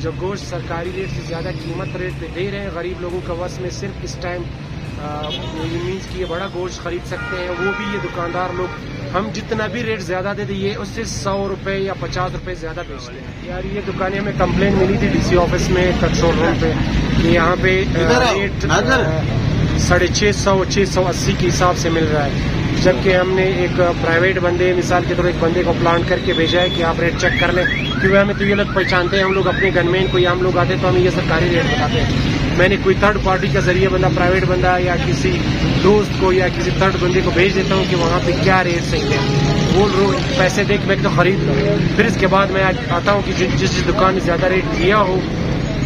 جو گوشت سرکاری ریٹ سے زیادہ قیمت ریٹ پہ دے رہے ہیں، غریب لوگوں کا وس میں صرف اس ٹائم مینس کہ یہ بڑا گوشت خرید سکتے ہیں، وہ بھی یہ دکاندار لوگ ہم جتنا بھی ریٹ زیادہ دیتے یہ اس سے 100 روپے یا 50 روپے زیادہ بیچتے ہیں۔ یار یہ دکانیں ہمیں کمپلین ملی تھی ڈی سی آفس میں کنٹرول روم پہ کہ یہاں پہ ریٹ 650 680 کے حساب سے مل رہا ہے، جبکہ ہم نے ایک پرائیویٹ بندے مثال کے طور ایک بندے کو پلانٹ کر کے بھیجا ہے کہ آپ ریٹ چیک کر لیں، کیونکہ ہمیں تو یہ لوگ پہچانتے ہیں، ہم لوگ اپنے گن مین کو یا ہم لوگ آتے ہیں تو ہمیں یہ سرکاری ریٹ بتاتے ہیں۔ میں نے کوئی تھرڈ پارٹی کا ذریعہ بندہ پرائیویٹ بندہ یا کسی دوست کو یا کسی تھرڈ بندے کو بھیج دیتا ہوں کہ وہاں پہ کیا ریٹ صحیح ہے، وہ پیسے دے کے میں تو خرید لوں، پھر اس کے بعد میں آتا ہوں کہ جس دکان نے زیادہ ریٹ دیا ہو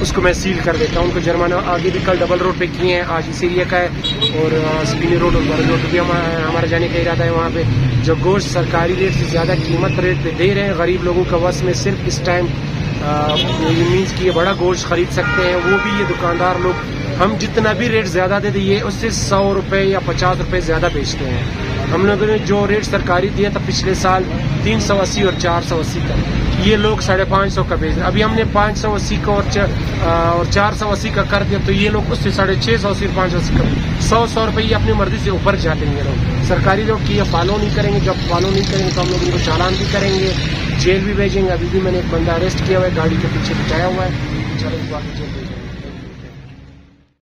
اس کو میں سیل کر دیتا ہوں، ان کو جرمانہ آگے بھی کل ڈبل روڈ پہ کیے ہیں، آج اسی ایریا کا ہے، اور سپینی روڈ اور بڑے روڈ پہ بھی ہمارا جانے کا ارادہ ہے۔ وہاں پہ جو گوشت سرکاری ریٹ سے زیادہ قیمت ریٹ پہ دے رہے ہیں، غریب لوگوں کا وس میں صرف اس ٹائم مینس کہ یہ بڑا گوشت خرید سکتے ہیں، وہ بھی یہ دکاندار لوگ ہم جتنا بھی ریٹ زیادہ دیتے یہ اس سے 100 روپے یا 50 روپے زیادہ بیچتے ہیں۔ ہم لوگوں نے جو ریٹ سرکاری دیا تھا پچھلے سال 380 اور 480 کا، یہ لوگ 550 کا بیچ رہے ہیں۔ ابھی ہم نے 580 کا اور 480 کا کر دیا تو یہ لوگ اس سے 650 اور 580 کا 100 روپے یہ اپنی مرضی سے اوپر جاتے ہیں۔ یہ لوگ سرکاری لوگ کی یہ فالو نہیں کریں گے، جب فالو نہیں کریں گے تو ہم لوگ ان کو چالان بھی کریں گے، جیل بھی بھیجیں گے۔ ابھی بھی میں نے ایک بندہ اریسٹ کیا ہوا ہے، گاڑی کے پیچھے بٹھایا ہوا ہے، چلو اس بات جیل بھیجیں گے۔